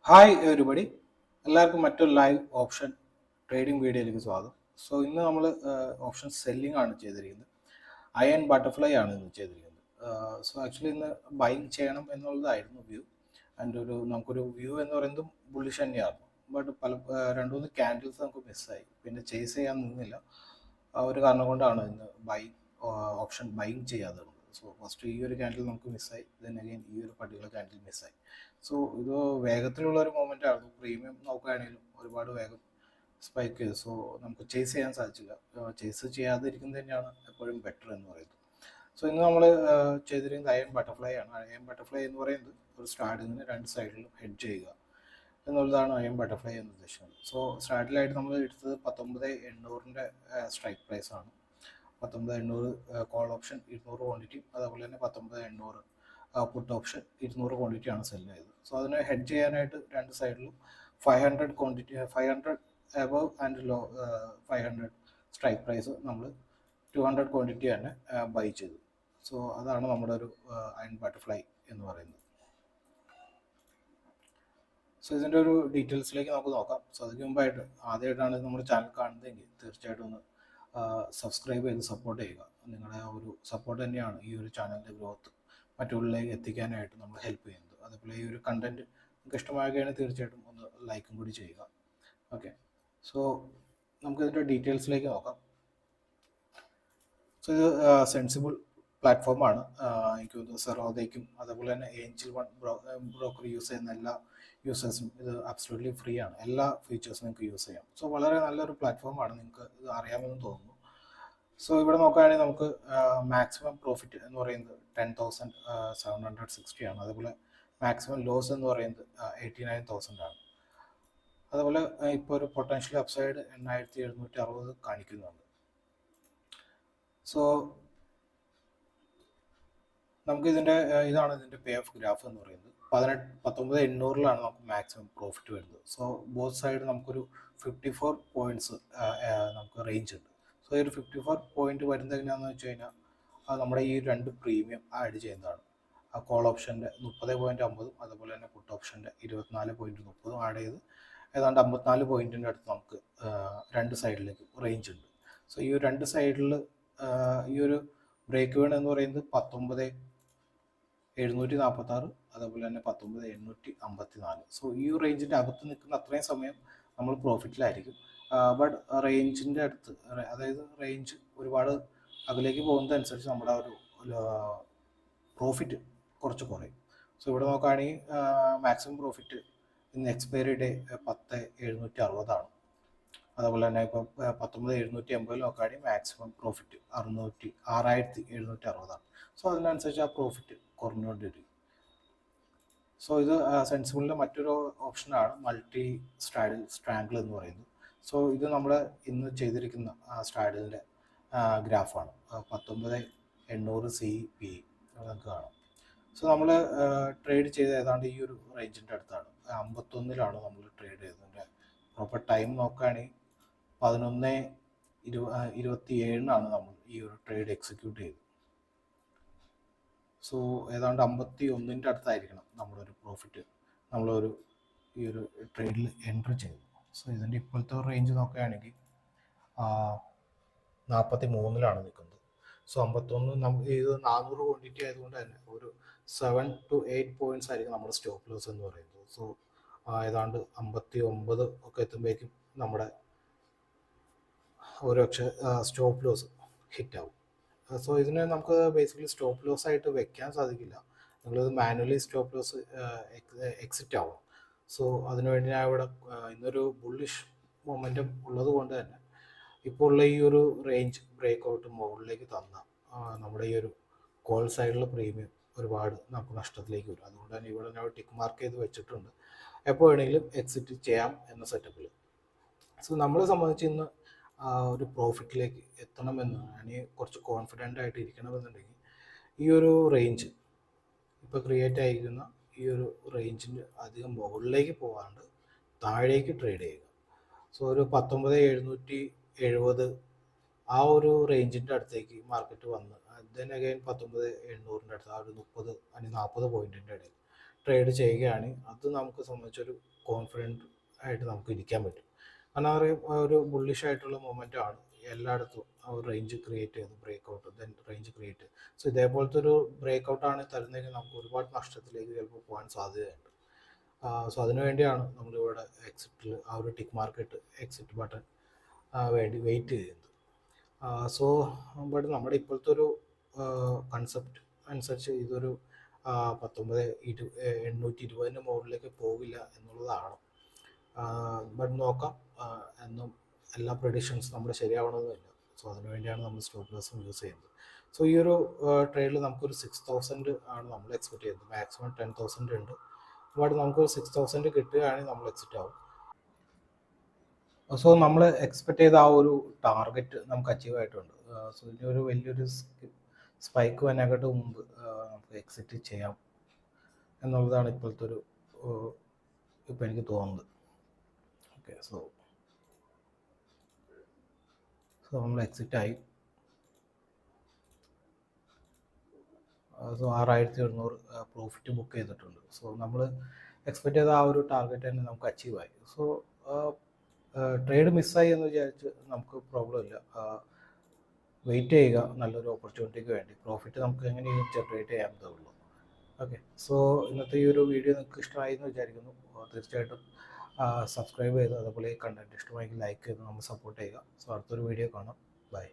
Hi everybody, എല്ലാവർക്കും മറ്റൊരു live option trading വീഡിയോയിലേക്ക് സ്വാഗതം. സോ ഇന്ന് നമ്മൾ ഓപ്ഷൻ സെല്ലിംഗ് ആണ് ചെയ്തിരിക്കുന്നത്. അയൺ ബട്ടർഫ്ലൈ ആണ് ഇന്ന് ചെയ്തിരിക്കുന്നത്. സോ ആക്ച്വലി ഇന്ന് ബൈങ് ചെയ്യണം എന്നുള്ളതായിരുന്നു വ്യൂ. ആൻഡ് നമുക്കൊരു വ്യൂ എന്ന് പറയുന്നത് ബുള്ളിഷ് തന്നെയായിരുന്നു. ബട്ട് രണ്ട് മൂന്ന് ക്യാൻഡിൽസ് നമുക്ക് മിസ്സായി, പിന്നെ ചേസ് ചെയ്യാൻ നിന്നില്ല. ആ ഒരു കാരണം കൊണ്ടാണ് ഇന്ന് ഓപ്ഷൻ ബൈങ് ചെയ്യാതെ. സോ ഫസ്റ്റ് ഈ ഒരു ക്യാൻഡിൽ നമുക്ക് മിസ്സായി, ദെൻ അഗൈൻ ഈ ഒരു പർട്ടിക്കുലർ ക്യാൻഡിൽ മിസ്സായി. സോ ഇത് വേഗത്തിലുള്ള ഒരു മൊമെൻ്റ് ആയിരുന്നു. പ്രീമിയം നോക്കുകയാണെങ്കിലും ഒരുപാട് വേഗം സ്പൈക്ക് ചെയ്തു. സോ നമുക്ക് ചേസ് ചെയ്യാൻ സാധിച്ചില്ല. ചേസ് ചെയ്യാതിരിക്കുന്നത് തന്നെയാണ് എപ്പോഴും ബെറ്റർ എന്ന് പറയുന്നത്. സോ ഇന്ന് നമ്മൾ ചെയ്തിരിക്കുന്നത് അയൺ ബട്ടർഫ്ലൈ ആണ്. അയൺ ബട്ടർഫ്ലൈ എന്ന് പറയുന്നത് ഒരു സ്റ്റാർട്ടിങ്ങിന് രണ്ട് സൈഡിലും ഹെഡ് ചെയ്യുക എന്നുള്ളതാണ് അയൺ ബട്ടർഫ്ലൈ എന്ന് ഉദ്ദേശിക്കുന്നത്. സോ സ്റ്റാർട്ടിലായിട്ട് നമ്മൾ എടുത്തത് 19,800 സ്ട്രൈക്ക് പ്രൈസ് ആണ്. 19,800 കോൾ ഓപ്ഷൻ 200 ക്വാണ്ടിറ്റി, അതേപോലെ തന്നെ 19,800 പുട്ട് ഓപ്ഷൻ 200 ക്വാണ്ടിറ്റി ആണ് സെല് ചെയ്തത്. സോ അതിനെ ഹെഡ് ചെയ്യാനായിട്ട് രണ്ട് സൈഡിലും 500 quantity, 500 above and low 500 strike price നമ്മൾ 200 ക്വാണ്ടിറ്റി തന്നെ ബൈ ചെയ്തു. സോ അതാണ് നമ്മുടെ ഒരു അയൺ ബട്ടർഫ്ലൈ എന്ന് പറയുന്നത്. സോ ഇതിൻ്റെ ഒരു ഡീറ്റെയിൽസിലേക്ക് നമുക്ക് നോക്കാം. സോ അതിന് മുമ്പായിട്ട് ആദ്യമായിട്ടാണ് നമ്മുടെ ചാനൽ കാണുന്നതെങ്കിൽ തീർച്ചയായിട്ടും ഒന്ന് സബ്സ്ക്രൈബ് ചെയ്ത് സപ്പോർട്ട് ചെയ്യുക. നിങ്ങളുടെ ഒരു സപ്പോർട്ട് തന്നെയാണ് ഈ ഒരു ചാനലിൻ്റെ ഗ്രോത്ത് മറ്റുള്ളിലേക്ക് എത്തിക്കാനായിട്ട് നമ്മൾ ഹെൽപ്പ് ചെയ്യുന്നത്. അതേപോലെ ഈ ഒരു കണ്ടന്റ് നിങ്ങൾക്ക് ഇഷ്ടമാകുകയാണെങ്കിൽ തീർച്ചയായിട്ടും ഒന്ന് ലൈക്കും കൂടി ചെയ്യുക. ഓക്കെ, സോ നമുക്കിതിൻ്റെ ഡീറ്റെയിൽസിലേക്ക് നോക്കാം. സോ ഇത് സെൻസിബിൾ പ്ലാറ്റ്ഫോമാണ്. എനിക്ക് തോന്നുന്നു സെറോധയ്ക്കും അതേപോലെ തന്നെ ഏഞ്ചൽ വൺ ബ്രോക്കർ യൂസ് ചെയ്യുന്ന എല്ലാ യൂസേഴ്സും ഇത് അബ്സല്യൂട്ട്ലി ഫ്രീ ആണ്. എല്ലാ ഫീച്ചേഴ്സും നിങ്ങൾക്ക് യൂസ് ചെയ്യാം. സോ വളരെ നല്ലൊരു പ്ലാറ്റ്ഫോമാണ്, നിങ്ങൾക്ക് ഇത് അറിയാമെന്ന് തോന്നുന്നു. സോ ഇവിടെ നോക്കുകയാണെങ്കിൽ നമുക്ക് മാക്സിമം പ്രോഫിറ്റ് എന്ന് പറയുന്നത് 10,760 ആണ്. അതുപോലെ മാക്സിമം ലോസ് എന്ന് പറയുന്നത് 89,000 ആണ്. അതുപോലെ ഇപ്പോൾ ഒരു പൊട്ടൻഷ്യൽ അപ്സൈഡ് 8,760 കാണിക്കുന്നുണ്ട്. സോ നമുക്ക് ഇതാണ് ഇതിൻ്റെ പേ ഓഫ് ഗ്രാഫ് എന്ന് പറയുന്നത്. 19,800 നമുക്ക് മാക്സിമം പ്രോഫിറ്റ് വരുന്നത്. സോ ബോത്ത് സൈഡ് നമുക്കൊരു 54 പോയിന്റ്സ് നമുക്ക് റേഞ്ച് ഉണ്ട്. സോ ഈ ഒരു 54 പോയിന്റ് വരുന്നത് എങ്ങനെയാണെന്ന് വെച്ച് കഴിഞ്ഞാൽ അത് നമ്മുടെ ഈ രണ്ട് പ്രീമിയം ആഡ് ചെയ്യുന്നതാണ്. ആ കോൾ ഓപ്ഷൻ്റെ 30.50 അതുപോലെ തന്നെ പുട്ട് ഓപ്ഷൻ്റെ 24.30 ആഡ് ചെയ്ത് ഏതാണ്ട് 54 പോയിന്റിൻ്റെ അടുത്ത് നമുക്ക് രണ്ട് സൈഡിലേക്ക് റേഞ്ച് ഉണ്ട്. സോ ഈ ഒരു രണ്ട് സൈഡിൽ ഈ ഒരു ബ്രേക്ക് വീൺ എന്ന് പറയുന്നത് 19,746 അതേപോലെ തന്നെ 19,854. സോ ഈ റേഞ്ചിൻ്റെ അകത്ത് നിൽക്കുന്ന അത്രയും സമയം നമ്മൾ പ്രോഫിറ്റിലായിരിക്കും. ബട്ട് റേഞ്ചിൻ്റെ അടുത്ത്, അതായത് റേഞ്ച് ഒരുപാട് അകലേക്ക് പോകുന്നതനുസരിച്ച് നമ്മുടെ ഒരു പ്രോഫിറ്റ് കുറച്ച് കുറയും. സോ ഇവിടെ നോക്കുകയാണെങ്കിൽ മാക്സിമം പ്രോഫിറ്റ് ഇന്ന് എക്സ്പയറി ഡേ 10,760 അതുപോലെ തന്നെ ഇപ്പോൾ 19,780 നോക്കുകയാണെങ്കിൽ മാക്സിമം പ്രോഫിറ്റ് 6,760. സോ അതിനനുസരിച്ച് ആ പ്രോഫിറ്റ് കുറഞ്ഞുകൊണ്ടിരിക്കും. സോ ഇത് സെൻസിബിളിൻ്റെ മറ്റൊരു ഓപ്ഷനാണ് മൾട്ടി സ്ട്രാങ്കിൾ എന്ന് പറയുന്നത്. സോ ഇത് നമ്മൾ ഇന്ന് ചെയ്തിരിക്കുന്ന സ്ട്രാഡിലിൻ്റെ ഗ്രാഫാണ്. 19,800 CP നമുക്ക് കാണാം. സോ നമ്മൾ ട്രേഡ് ചെയ്ത് ഏതാണ്ട് ഈ ഒരു റേഞ്ചിൻ്റെ അടുത്താണ്, 51 നമ്മൾ ട്രേഡ് ചെയ്തതിൻ്റെ പ്രോപ്പർ ടൈം നോക്കുകയാണെങ്കിൽ 11:27 നമ്മൾ ഈ ഒരു ട്രേഡ് എക്സിക്യൂട്ട് ചെയ്തത്. സോ ഏതാണ്ട് 51 അടുത്തായിരിക്കണം നമ്മുടെ ഒരു പ്രോഫിറ്റ് നമ്മളൊരു ഈ ഒരു ട്രേഡിൽ എൻട്രി ചെയ്തു. സോ ഇതിൻ്റെ ഇപ്പോഴത്തെ റേഞ്ച് നോക്കുകയാണെങ്കിൽ 43 നിൽക്കുന്നത്. സോ 51 നമുക്ക് ഇത് 400 ക്വാണ്ടിറ്റി ആയതുകൊണ്ട് തന്നെ ഒരു 7 to 8 പോയിന്റ്സ് ആയിരിക്കും നമ്മുടെ സ്റ്റോപ്പ് ലോസ് എന്ന് പറയുന്നത്. സോ ഏതാണ്ട് 59 ഒക്കെ എത്തുമ്പോഴേക്കും നമ്മുടെ ഒരുപക്ഷെ സ്റ്റോപ്പ് ലോസ് ഹിറ്റ് ആവും. സോ ഇതിനെ നമുക്ക് ബേസിക്കലി സ്റ്റോപ്പ് ലോസ് ആയിട്ട് വെക്കാൻ സാധിക്കില്ല. നിങ്ങളിത് മാനുവലി സ്റ്റോപ്പ് ലോസ് എക്സിറ്റ് ആവും. സോ അതിനുവേണ്ടി ഞാൻ ഇവിടെ ഇന്നൊരു ബുള്ളിഷ് മൊമെൻറ്റം ഉള്ളത് കൊണ്ട് തന്നെ ഇപ്പോൾ ഉള്ള ഈ ഒരു റേഞ്ച് ബ്രേക്ക് ഔട്ട് മുകളിലേക്ക് തന്ന നമ്മുടെ ഈ ഒരു കോൾ സൈഡിലെ പ്രീമിയം ഒരുപാട് നമുക്ക് നഷ്ടത്തിലേക്ക് വരും. അതുകൊണ്ട് തന്നെ ഇവിടെ ഞാൻ ടിക്ക് മാർക്ക് ചെയ്ത് വെച്ചിട്ടുണ്ട്, എപ്പോൾ വേണമെങ്കിലും എക്സിറ്റ് ചെയ്യാം എന്ന സെറ്റപ്പിൽ. സോ നമ്മളെ സംബന്ധിച്ച് ഇന്ന് ഒരു പ്രോഫിറ്റിലേക്ക് എത്തണമെന്ന് കുറച്ച് കോൺഫിഡൻ്റ് ആയിട്ട് ഇരിക്കണമെന്നുണ്ടെങ്കിൽ ഈ ഒരു റേഞ്ച് ഇപ്പോൾ ക്രിയേറ്റ് ആയിരിക്കുന്ന ഈ ഒരു റേഞ്ചിൻ്റെ അധികം മുകളിലേക്ക് പോകാണ്ട് താഴേക്ക് ട്രേഡ് ചെയ്യുക. സോ ഒരു 19,770 ആ ഒരു റേഞ്ചിൻ്റെ അടുത്തേക്ക് മാർക്കറ്റ് വന്ന് ദെൻ അഗൈൻ 19,800 അടുത്ത് ആ ഒരു 30 അല്ലെങ്കിൽ 40 പോയിന്റിൻ്റെ ഇടയിൽ ട്രേഡ് ചെയ്യുകയാണെങ്കിൽ അത് നമുക്ക് സംബന്ധിച്ചൊരു കോൺഫിഡൻറ്റ് ആയിട്ട് നമുക്ക് ഇരിക്കാൻ പറ്റും. കാരണം ഒരു ബുള്ളിഷ് ആയിട്ടുള്ള മൊമെൻ്റ് ആണ് എല്ലായിടത്തും. ആ ഒരു റേഞ്ച് ക്രിയേറ്റ് ചെയ്ത് break then range create. So ഇതേപോലത്തെ ഒരു ബ്രേക്ക് ഔട്ടാണ് തരുന്നതെങ്കിൽ നമുക്ക് ഒരുപാട് നഷ്ടത്തിലേക്ക് ചിലപ്പോൾ പോകാൻ സാധ്യതയുണ്ട്. സോ അതിനുവേണ്ടിയാണ് നമ്മളിവിടെ എക്സിറ്റിൽ ആ ഒരു ടിക്ക് മാർക്കറ്റ് എക്സിറ്റ് ബട്ടൺ വേണ്ടി വെയിറ്റ് ചെയ്യുന്നത്. സോ ബട്ട് നമ്മുടെ ഇപ്പോഴത്തെ ഒരു കൺസെപ്റ്റ് അനുസരിച്ച് ഇതൊരു 820 മുകളിലേക്ക് പോകില്ല എന്നുള്ളതാണ്. ബട്ട് നോക്കാം. എന്നും എല്ലാ പ്രഡിക്ഷൻസ് നമ്മുടെ ശരിയാവണമെന്നില്ല. സോ അതിനുവേണ്ടിയാണ് നമ്മൾ സ്റ്റോപ്പ് ലോസും യൂസ് ചെയ്യുന്നത്. സോ ഈ ഒരു ട്രേഡിൽ നമുക്കൊരു 6000 ആണ് നമ്മൾ എക്സ്പെക്ട് ചെയ്യുന്നത്. മാക്സിമം 10,000 ഉണ്ട്. ബട്ട് നമുക്കൊരു 6000 കിട്ടുകയാണെങ്കിൽ നമ്മൾ എക്സിറ്റ് ആവും. സോ നമ്മൾ എക്സ്പെക്ട് ചെയ്ത ആ ഒരു ടാർഗറ്റ് നമുക്ക് അച്ചീവ് ആയിട്ടുണ്ട്. സോ ഇനി ഒരു വലിയൊരു സ്പൈക്ക് വരാനായിട്ട് മുമ്പ് നമുക്ക് എക്സിറ്റ് ചെയ്യാം എന്നുള്ളതാണ് ഇപ്പോഴത്തെ ഒരു ഇപ്പോൾ എനിക്ക് തോന്നുന്നത്. ഓക്കെ, സോ നമ്മൾ എക്സിറ്റ് ആയി. സോ 6100 പ്രോഫിറ്റ് ബുക്ക് ചെയ്തിട്ടുണ്ട്. സോ നമ്മൾ എക്സ്പെക്ട് ചെയ്ത ആ ഒരു ടാർഗറ്റ് തന്നെ നമുക്ക് അച്ചീവ് ആയി. സോ ട്രേഡ് മിസ്സായി എന്ന് വിചാരിച്ച് നമുക്ക് പ്രോബ്ലം ഇല്ല. വെയിറ്റ് ചെയ്യുക നല്ലൊരു ഓപ്പർച്യൂണിറ്റിക്ക് വേണ്ടി. പ്രോഫിറ്റ് നമുക്ക് എങ്ങനെയും ജനറേറ്റ് ചെയ്യാവുന്നതേ ഉള്ളൂ. ഓക്കെ, സോ ഇന്നത്തെ ഈ ഒരു വീഡിയോ നിങ്ങൾക്ക് ഇഷ്ടമായി എന്ന് വിചാരിക്കുന്നു. തീർച്ചയായിട്ടും സബ്സ്ക്രൈബ് ചെയ്ത് അതുപോലെ ഈ കണ്ടൻറ്റ് ഇഷ്ടമായെങ്കിൽ ലൈക്ക് ചെയ്ത് നമ്മൾ സപ്പോർട്ട് ചെയ്യുക. സോ അടുത്തൊരു വീഡിയോ കാണാം. ബൈ.